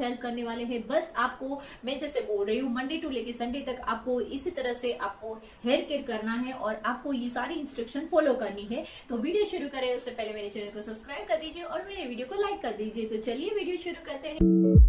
Help करने वाले हैं। बस आपको मैं जैसे बोल रही हूँ मंडे टू लेके संडे तक आपको इसी तरह से आपको हेयर केयर करना है और आपको ये सारी इंस्ट्रक्शन फॉलो करनी है। तो वीडियो शुरू करें उससे पहले मेरे चैनल को सब्सक्राइब कर दीजिए और मेरे वीडियो को लाइक कर दीजिए। तो चलिए वीडियो शुरू करते हैं।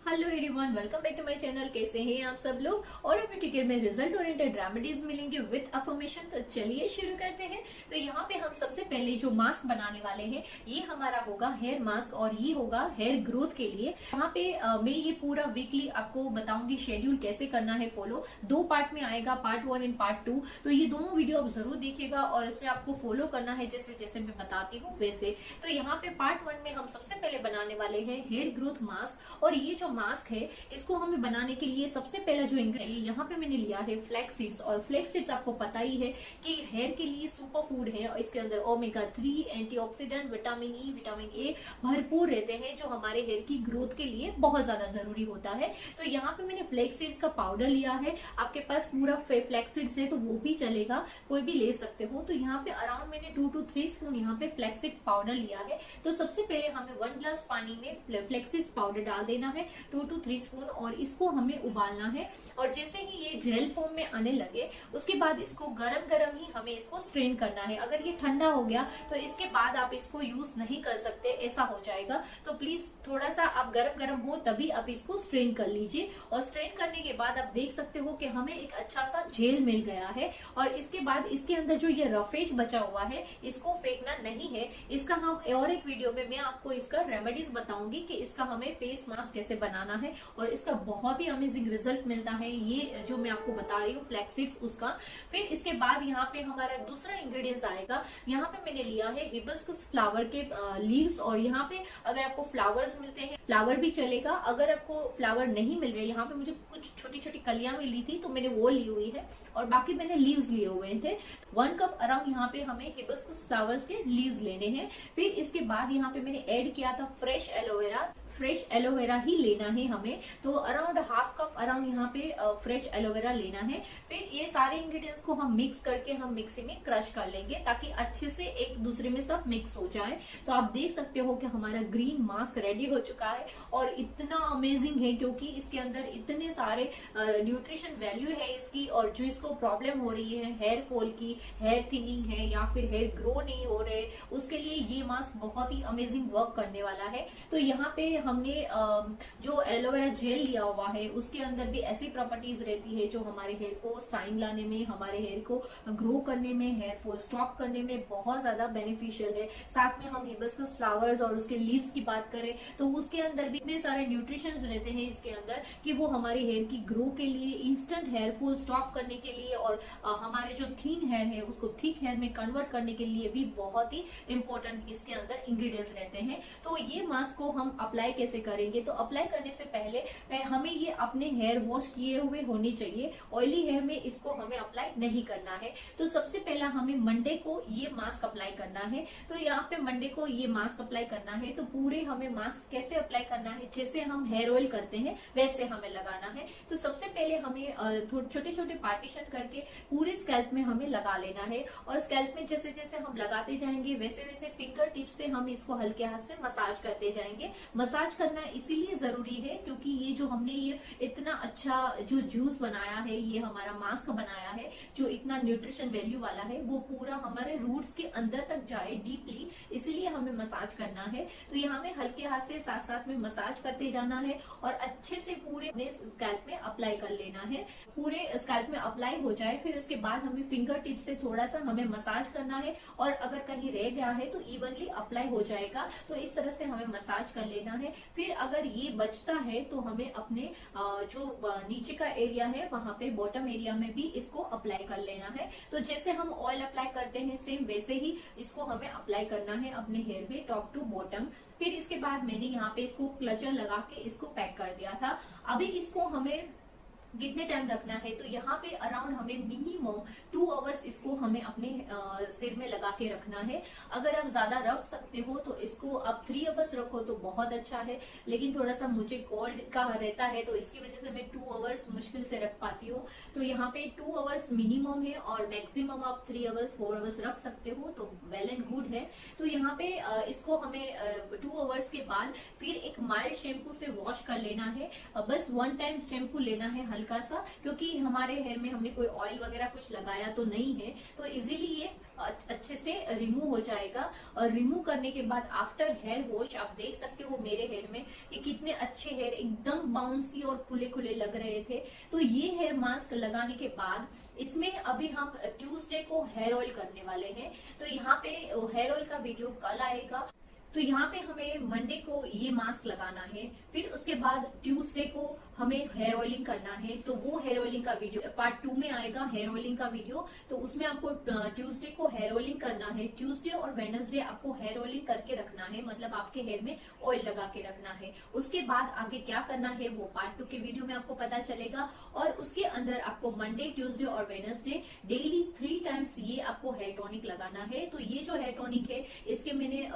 Hello everyone, welcome back to my channel. कैसे हैं आप सब लोग? और टिकट में रिजल्ट ओरिएंटेड रेमेडीज मिलेंगे विद अफर्मेशन। तो चलिए शुरू करते हैं। तो यहाँ पे हम सबसे पहले जो मास्क बनाने वाले हैं ये हमारा होगा हेयर मास्क और ये होगा हेयर ग्रोथ के लिए। यहाँ पे मैं ये पूरा वीकली आपको बताऊंगी शेड्यूल कैसे करना है फॉलो। 2 पार्ट में आएगा, पार्ट 1 एंड पार्ट 2। तो ये दोनों वीडियो आप जरूर देखिएगा और इसमें आपको फॉलो करना है जैसे जैसे मैं बताती हूँ वैसे। तो यहाँ पे पार्ट 1 में हम सबसे पहले बनाने वाले हैं हेयर ग्रोथ मास्क। और ये जो मास्क है इसको हमें बनाने के लिए सबसे पहला जो इंग्रेडिएंट यहाँ पे मैंने लिया है फ्लैक्स सीड्स। और फ्लैक्स सीड्स आपको पता ही है कि हेयर के लिए सुपर फूड है और इसके अंदर omega 3, antioxidant, vitamin E, vitamin A भरपूर रहते हैं जो हमारे हेयर की ग्रोथ के लिए बहुत ज्यादा जरूरी होता है। तो यहाँ पे मैंने फ्लैक्स सीड्स का पाउडर लिया है। आपके पास पूरा फ्लैक्स सीड्स है तो वो भी चलेगा, कोई भी ले सकते हो। तो यहाँ पे अराउंड मैंने 2 to 3 स्पून यहाँ पे फ्लैक्स सीड्स पाउडर लिया है। तो सबसे पहले हमें 1 ग्लास पानी में फ्लैक्स सीड्स पाउडर डाल देना है 2 to 3 स्पून और इसको हमें उबालना है। और जैसे ही ये जेल फॉर्म में आने लगे उसके बाद इसको गरम गरम ही हमें इसको स्ट्रेन करना है। अगर ये ठंडा हो गया तो इसके बाद आप इसको यूज नहीं कर सकते, ऐसा हो जाएगा। तो प्लीज थोड़ा सा आप गरम गरम हो तभी आप इसको स्ट्रेन कर लीजिए। और स्ट्रेन करने के बाद आप देख सकते हो कि हमें एक अच्छा सा जेल मिल गया है। और इसके बाद इसके अंदर जो ये रफेज बचा हुआ है इसको फेंकना नहीं है। इसका हम और एक वीडियो में मैं आपको इसका रेमेडीज बताऊंगी कि इसका हमें फेस मास्क कैसे बनाना है और इसका बहुत ही अमेजिंग रिजल्ट मिलता है। ये जो मैं आपको बता रही हूँ फ्लैक्स सीड्स उसका। फिर इसके बाद यहाँ पे हमारा दूसरा इंग्रेडिएंट्स आएगा। यहाँ पे मैंने लिया है हिबिस्कस फ्लावर के लीव्स। और यहाँ पे अगर आपको फ्लावर्स मिलते हैं फ्लावर भी चलेगा। अगर आपको फ्लावर नहीं मिल रहे, यहाँ पे मुझे कुछ छोटी छोटी कलियां मिली थी तो मैंने वो ली हुई है और बाकी मैंने लीव्स लिए हुए थे। 1 कप अराउंड यहाँ पे हमें हिबिस्कस फ्लावर्स के लीव्स लेने हैं। फिर इसके बाद यहाँ पे मैंने ऐड किया था फ्रेश एलोवेरा। फ्रेश एलोवेरा ही लेना है हमें। तो अराउंड 1/2 कप अराउंड यहाँ पे फ्रेश एलोवेरा लेना है। फिर ये सारे इंग्रेडिएंट्स को हम मिक्स करके हम मिक्सी में क्रश कर लेंगे ताकि अच्छे से एक दूसरे में सब मिक्स हो जाए। तो आप देख सकते हो कि हमारा ग्रीन मास्क रेडी हो चुका है और इतना अमेजिंग है क्योंकि इसके अंदर इतने सारे न्यूट्रिशन वैल्यू है इसकी। और जो इसको प्रॉब्लम हो रही है हेयर फॉल की, हेयर थिनिंग है या फिर हेयर ग्रो नहीं हो रहे, उसके लिए ये मास्क बहुत ही अमेजिंग वर्क करने वाला है। तो यहाँ पे हमने जो एलोवेरा जेल लिया हुआ है उसके अंदर भी ऐसी प्रॉपर्टीज रहती है जो हमारे हेयर को शाइन लाने में, हमारे हेयर को ग्रो करने में, हेयर फॉल स्टॉप करने में बहुत ज्यादा बेनिफिशियल है। साथ में हम हिबिस्कस फ्लावर्स और उसके लीव्स की बात करें तो उसके अंदर भी इतने सारे न्यूट्रिशन रहते हैं इसके अंदर कि वो हमारे हेयर की ग्रो के लिए, इंस्टेंट हेयर फॉल स्टॉप करने के लिए और हमारे जो थिन हेयर है उसको थिक हेयर में कन्वर्ट करने के लिए भी बहुत ही इंपॉर्टेंट इसके अंदर इंग्रेडिएंट्स रहते हैं। तो ये मास्क को हम अप्लाई कैसे करेंगे? तो अप्लाई करने से पहले हमें ये अपने हेयर वॉश किए हुए होनी चाहिए। ऑयली हेयर में इसको हमें अप्लाई नहीं करना है। तो सबसे पहला हमें मंडे को ये मास्क अप्लाई करना है। तो यहाँ पे मंडे को ये मास्क अप्लाई करना है। तो पूरे हमें मास्क कैसे अप्लाई करना है, जैसे हम हेयर ऑयल करते हैं वैसे हमें लगाना है। तो सबसे पहले हमें छोटे छोटे पार्टीशन करके पूरे स्कैल्प में हमें लगा लेना है। और स्कैल्प में जैसे जैसे हम लगाते जाएंगे वैसे वैसे फिंगर टिप से हम इसको हल्के हाथ से मसाज करते जाएंगे। मसाज करना इसीलिए जरूरी है क्योंकि ये जो हमने ये इतना अच्छा जो जूस बनाया है, ये हमारा मास्क बनाया है जो इतना न्यूट्रिशन वैल्यू वाला है, वो पूरा हमारे रूट्स के अंदर तक जाए डीपली, इसीलिए हमें मसाज करना है। तो यहाँ में हल्के हाथ से साथ साथ में मसाज करते जाना है और अच्छे से पूरे स्कैल्प में अप्लाई कर लेना है। पूरे स्कैल्प में अप्लाई हो जाए फिर इसके बाद हमें फिंगर टिप से थोड़ा सा हमें मसाज करना है और अगर कहीं रह गया है तो इवनली अप्लाई हो जाएगा। तो इस तरह से हमें मसाज कर लेना है। फिर अगर ये बचता है तो हमें अपने जो नीचे का एरिया है वहां पे बॉटम एरिया में भी इसको अप्लाई कर लेना है। तो जैसे हम ऑयल अप्लाई करते हैं सेम वैसे ही इसको हमें अप्लाई करना है अपने हेयर पे टॉप टू बॉटम। फिर इसके बाद मैंने यहाँ पे इसको क्लचर लगा के इसको पैक कर दिया था। अभी इसको हमें कितने टाइम रखना है? तो यहाँ पे अराउंड हमें मिनिमम 2 आवर्स इसको हमें अपने सिर में लगा के रखना है। अगर आप ज्यादा रख सकते हो तो इसको आप 3 आवर्स रखो तो बहुत अच्छा है। लेकिन थोड़ा सा मुझे कोल्ड का रहता है तो इसकी वजह से मैं 2 आवर्स आवर्स मुश्किल से रख पाती हो, तो यहाँ पे 2 आवर्स मिनिमम है और मैक्सिमम आप 3 आवर्स 4 आवर्स रख सकते हो, तो वेल एंड गुड है। तो यहाँ पे इसको हमें 2 आवर्स के बाद फिर एक माइल्ड शैम्पू से वॉश कर लेना है। बस 1 टाइम शैम्पू लेना है हल्का सा, क्योंकि हमारे हेयर में हमने कोई ऑयल वगैरह कुछ लगाया तो नहीं है, तो इजीली ये अच्छे से रिमूव हो जाएगा। और रिमूव करने के बाद आफ्टर हेयर वॉश आप देख सकते हो मेरे हेयर में ये कितने अच्छे हेयर एकदम बाउंसी और खुले खुले लग रहे थे। तो ये हेयर मास्क लगाने के बाद इसमें अभी हम ट्यूसडे को हेयर ऑयल करने वाले हैं, तो यहाँ पे हेयर ऑयल का वीडियो कल आएगा। तो यहाँ पे हमें मंडे को ये मास्क लगाना है, फिर उसके बाद ट्यूसडे को हमें हेयर ऑयलिंग करना है, तो वो हेयर ऑयलिंग का वीडियो पार्ट 2 में आएगा, हेयर ऑयलिंग का वीडियो। तो उसमें आपको ट्यूसडे को हेयर ऑयलिंग करना है, ट्यूसडे और वेडनेसडे आपको हेयर ऑयलिंग करके रखना है, मतलब आपके हेयर में ऑयल लगा के रखना है। उसके बाद आगे क्या करना है वो पार्ट 2 के वीडियो में आपको पता चलेगा। और उसके अंदर आपको मंडे, ट्यूसडे और वेडनेसडे डेली 3 टाइम्स ये आपको हेयर टॉनिक लगाना है। तो ये जो हेयर टॉनिक है इसके मैंने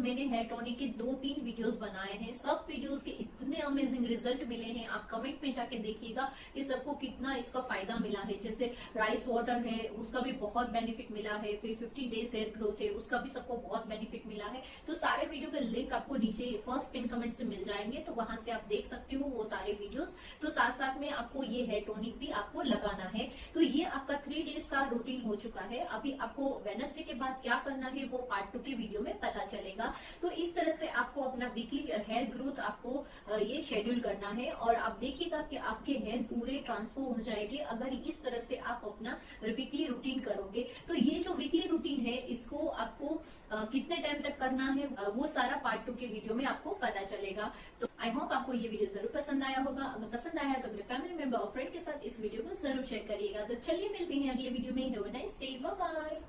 हेयर टॉनिक के 2-3 वीडियोस बनाए हैं, सब वीडियोस के इतने अमेजिंग रिजल्ट मिले हैं। आप कमेंट में जाके देखिएगा कि सबको कितना इसका फायदा मिला है। जैसे राइस वाटर है उसका भी बहुत बेनिफिट मिला है, फिर 15 डेज हेयर ग्रोथ है उसका भी सबको बहुत बेनिफिट मिला है। तो सारे वीडियो का लिंक आपको नीचे फर्स्ट पिन कमेंट से मिल जाएंगे, तो वहां से आप देख सकते हो वो सारे वीडियोस। तो साथ साथ में आपको ये हेयर टॉनिक भी आपको लगाना है। तो ये आपका 3 डेज का रूटीन हो चुका है। अभी आपको वेडनेसडे के बाद क्या करना है वो पार्ट 2 के वीडियो में पता चलेगा। तो इस तरह से आपको अपना वीकली हेयर ग्रोथ आपको ये शेड्यूल करना है, और आप देखिएगा कि आपके हेयर पूरे ट्रांसफॉर्म हो जाएंगे अगर इस तरह से आप अपना वीकली रूटीन करोगे। तो ये जो वीकली रूटीन है इसको आपको कितने टाइम तक करना है वो सारा पार्ट 2 के वीडियो में आपको पता चलेगा। तो आई होप आपको ये वीडियो जरूर पसंद आया होगा। अगर पसंद आया तो अपने फैमिली मेंबर और फ्रेंड के साथ इस वीडियो को जरूर शेयर करिएगा। तो चलिए मिलते हैं अगले वीडियो में। Have a nice day, bye bye.